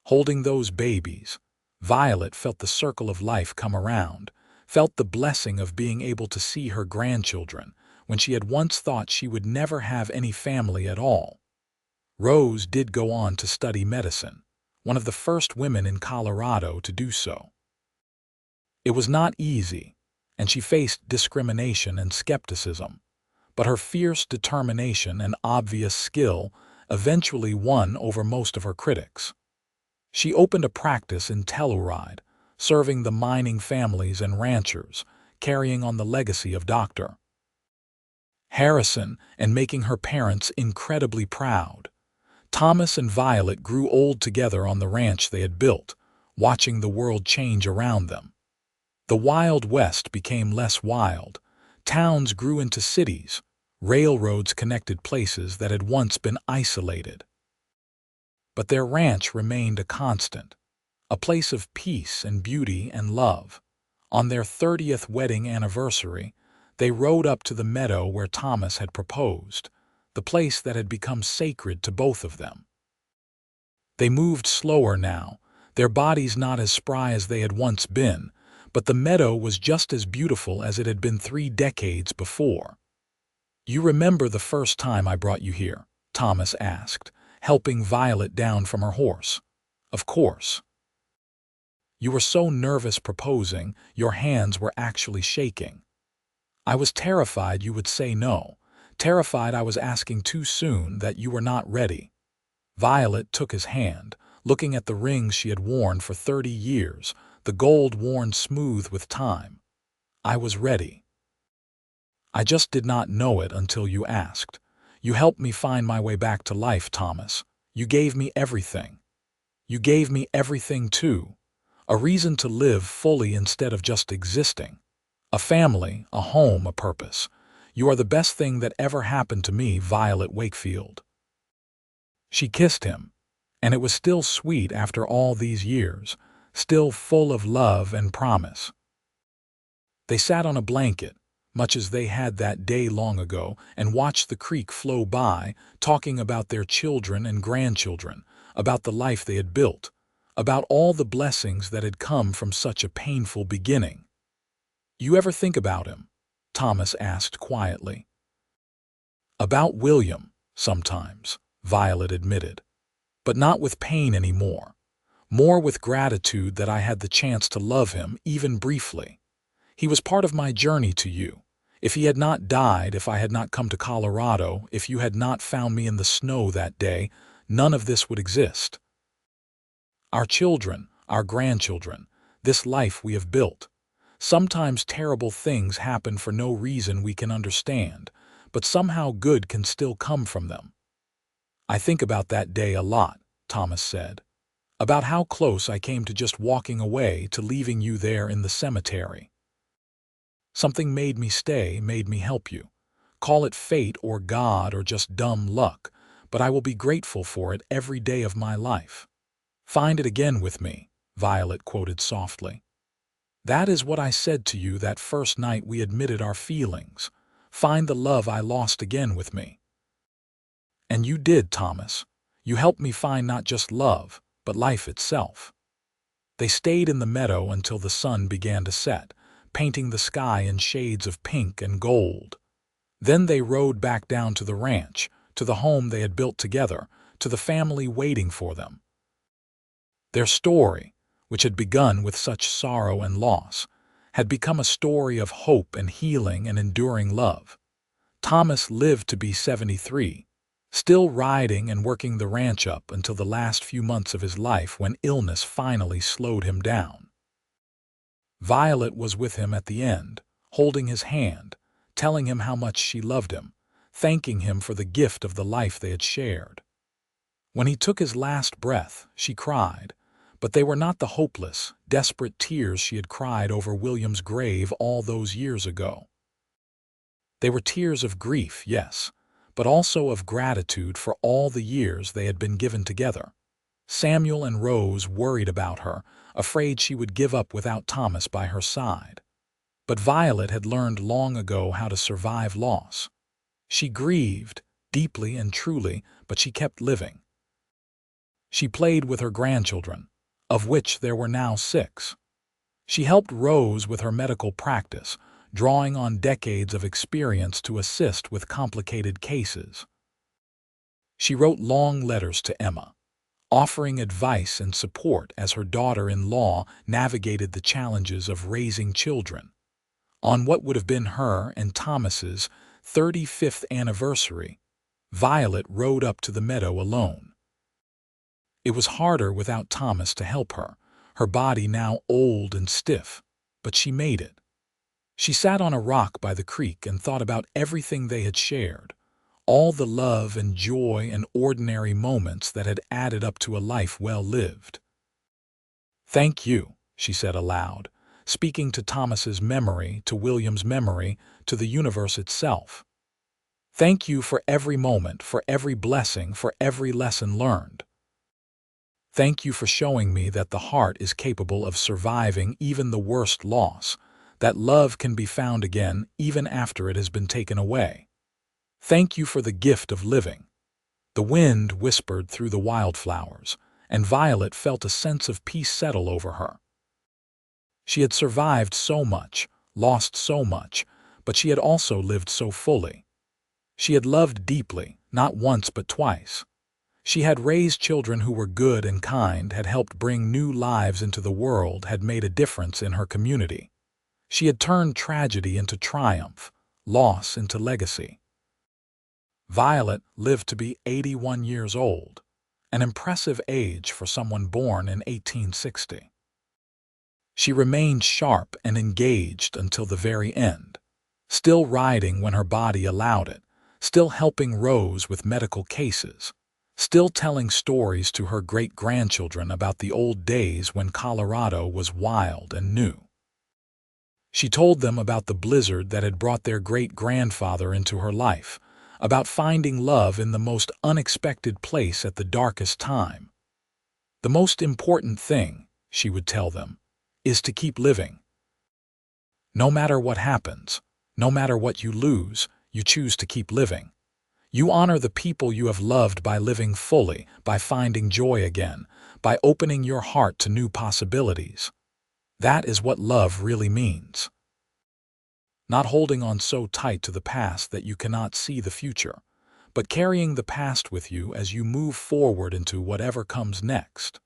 Holding those babies, Violet felt the circle of life come around, felt the blessing of being able to see her grandchildren when she had once thought she would never have any family at all. Rose did go on to study medicine, one of the first women in Colorado to do so. It was not easy, and she faced discrimination and skepticism, but her fierce determination and obvious skill eventually won over most of her critics. She opened a practice in Telluride, serving the mining families and ranchers, carrying on the legacy of Dr. Harrison and making her parents incredibly proud. Thomas and Violet grew old together on the ranch they had built, watching the world change around them. The Wild West became less wild. Towns grew into cities. Railroads connected places that had once been isolated. But their ranch remained a constant, a place of peace and beauty and love. On their 30th wedding anniversary, they rode up to the meadow where Thomas had proposed, the place that had become sacred to both of them. They moved slower now, their bodies not as spry as they had once been, but the meadow was just as beautiful as it had been 3 decades before. "You remember the first time I brought you here?" Thomas asked, helping Violet down from her horse. "Of course. You were so nervous proposing, your hands were actually shaking. I was terrified you would say no, terrified I was asking too soon, that you were not ready." Violet took his hand, looking at the rings she had worn for 30 years, the gold worn smooth with time. "I was ready. I just did not know it until you asked. You helped me find my way back to life, Thomas. You gave me everything. You gave me everything, too. A reason to live fully instead of just existing. A family, a home, a purpose. You are the best thing that ever happened to me, Violet Wakefield." She kissed him, and it was still sweet after all these years, still full of love and promise. They sat on a blanket, much as they had that day long ago, and watched the creek flow by, talking about their children and grandchildren, about the life they had built, about all the blessings that had come from such a painful beginning. "You ever think about him?" Thomas asked quietly. "About William, sometimes," Violet admitted. "But not with pain anymore. More with gratitude that I had the chance to love him, even briefly. He was part of my journey to you. If he had not died, if I had not come to Colorado, if you had not found me in the snow that day, none of this would exist. Our children, our grandchildren, this life we have built. Sometimes terrible things happen for no reason we can understand, but somehow good can still come from them." "I think about that day a lot," Thomas said. "About how close I came to just walking away, to leaving you there in the cemetery. Something made me stay, made me help you. Call it fate or God or just dumb luck, but I will be grateful for it every day of my life." "Find it again with me," Violet quoted softly. "That is what I said to you that first night we admitted our feelings. Find the love I lost again with me." "And you did, Thomas. You helped me find not just love, but life itself." They stayed in the meadow until the sun began to set, painting the sky in shades of pink and gold. Then they rode back down to the ranch, to the home they had built together, to the family waiting for them. Their story, which had begun with such sorrow and loss, had become a story of hope and healing and enduring love. Thomas lived to be 73, still riding and working the ranch up until the last few months of his life, when illness finally slowed him down. Violet was with him at the end, holding his hand, telling him how much she loved him, thanking him for the gift of the life they had shared. When he took his last breath, she cried, but they were not the hopeless, desperate tears she had cried over William's grave all those years ago. They were tears of grief, yes, but also of gratitude for all the years they had been given together. Samuel and Rose worried about her, afraid she would give up without Thomas by her side. But Violet had learned long ago how to survive loss. She grieved, deeply and truly, but she kept living. She played with her grandchildren, of which there were now 6. She helped Rose with her medical practice, drawing on decades of experience to assist with complicated cases. She wrote long letters to Emma, offering advice and support as her daughter-in-law navigated the challenges of raising children. On what would have been her and Thomas's 35th anniversary, Violet rode up to the meadow alone. It was harder without Thomas to help her, her body now old and stiff, but she made it. She sat on a rock by the creek and thought about everything they had shared, all the love and joy and ordinary moments that had added up to a life well lived. "Thank you," she said aloud, speaking to Thomas's memory, to William's memory, to the universe itself. Thank you for every moment, for every blessing, for every lesson learned. Thank you for showing me that the heart is capable of surviving even the worst loss, that love can be found again even after it has been taken away. Thank you for the gift of living. The wind whispered through the wildflowers, and Violet felt a sense of peace settle over her. She had survived so much, lost so much, but she had also lived so fully. She had loved deeply, not once but twice. She had raised children who were good and kind, had helped bring new lives into the world, had made a difference in her community. She had turned tragedy into triumph, loss into legacy. Violet lived to be 81 years old, an impressive age for someone born in 1860. She remained sharp and engaged until the very end, still riding when her body allowed it, still helping Rose with medical cases, still telling stories to her great-grandchildren about the old days when Colorado was wild and new. She told them about the blizzard that had brought their great-grandfather into her life, about finding love in the most unexpected place at the darkest time. The most important thing, she would tell them, is to keep living. No matter what happens, no matter what you lose, you choose to keep living. You honor the people you have loved by living fully, by finding joy again, by opening your heart to new possibilities. That is what love really means. Not holding on so tight to the past that you cannot see the future, but carrying the past with you as you move forward into whatever comes next.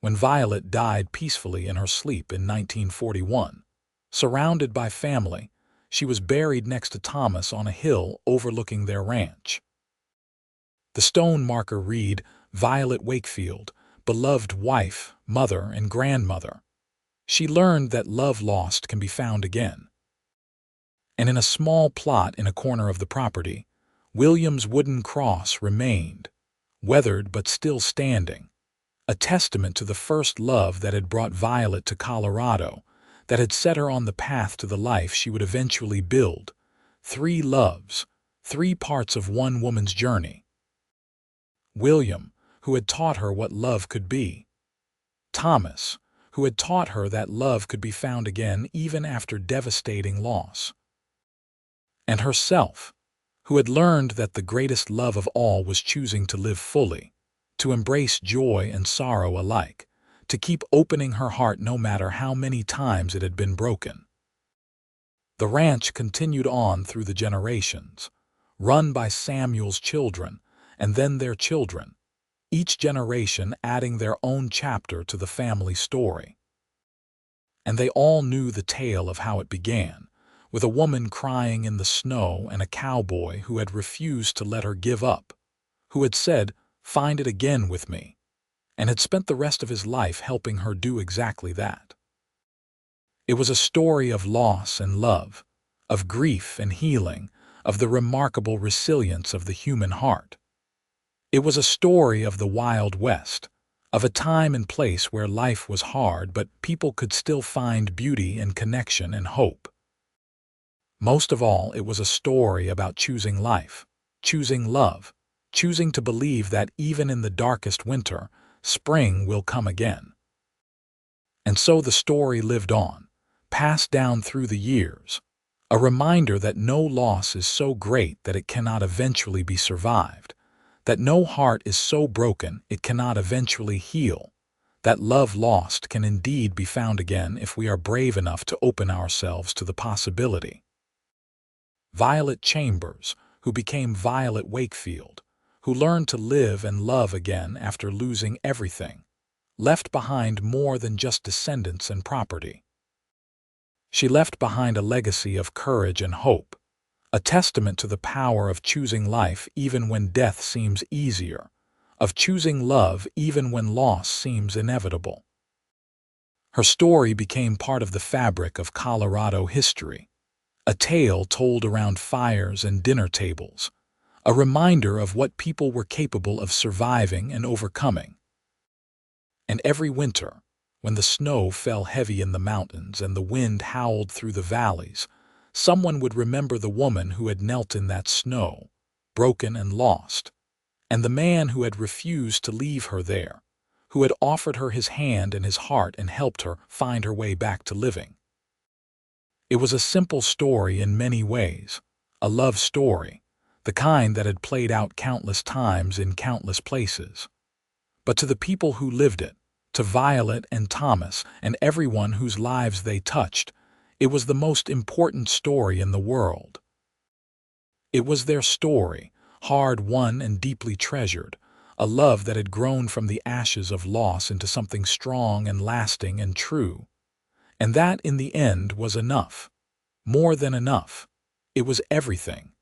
When Violet died peacefully in her sleep in 1941, surrounded by family, she was buried next to Thomas on a hill overlooking their ranch. The stone marker read, "Violet Wakefield, beloved wife, mother, and grandmother. She learned that love lost can be found again." And in a small plot in a corner of the property, William's wooden cross remained, weathered but still standing, a testament to the first love that had brought Violet to Colorado, that had set her on the path to the life she would eventually build. 3 loves, 3 parts of one woman's journey. William, who had taught her what love could be. Thomas, who had taught her that love could be found again even after devastating loss. And herself, who had learned that the greatest love of all was choosing to live fully, to embrace joy and sorrow alike, to keep opening her heart no matter how many times it had been broken. The ranch continued on through the generations, run by Samuel's children and then their children, each generation adding their own chapter to the family story. And they all knew the tale of how it began, with a woman crying in the snow and a cowboy who had refused to let her give up, who had said, "Find it again with me," and had spent the rest of his life helping her do exactly that. It was a story of loss and love, of grief and healing, of the remarkable resilience of the human heart. It was a story of the Wild West, of a time and place where life was hard but people could still find beauty and connection and hope. Most of all, it was a story about choosing life, choosing love, choosing to believe that even in the darkest winter, spring will come again. And so the story lived on, passed down through the years, a reminder that no loss is so great that it cannot eventually be survived, that no heart is so broken it cannot eventually heal, that love lost can indeed be found again if we are brave enough to open ourselves to the possibility. Violet Chambers, who became Violet Wakefield, who learned to live and love again after losing everything, left behind more than just descendants and property. She left behind a legacy of courage and hope, a testament to the power of choosing life even when death seems easier, of choosing love even when loss seems inevitable. Her story became part of the fabric of Colorado history, a tale told around fires and dinner tables, a reminder of what people were capable of surviving and overcoming. And every winter, when the snow fell heavy in the mountains and the wind howled through the valleys, someone would remember the woman who had knelt in that snow, broken and lost, and the man who had refused to leave her there, who had offered her his hand and his heart and helped her find her way back to living. It was a simple story in many ways, a love story, the kind that had played out countless times in countless places. But to the people who lived it, to Violet and Thomas and everyone whose lives they touched, it was the most important story in the world. It was their story, hard-won and deeply treasured, a love that had grown from the ashes of loss into something strong and lasting and true. And that, in the end, was enough. More than enough. It was everything.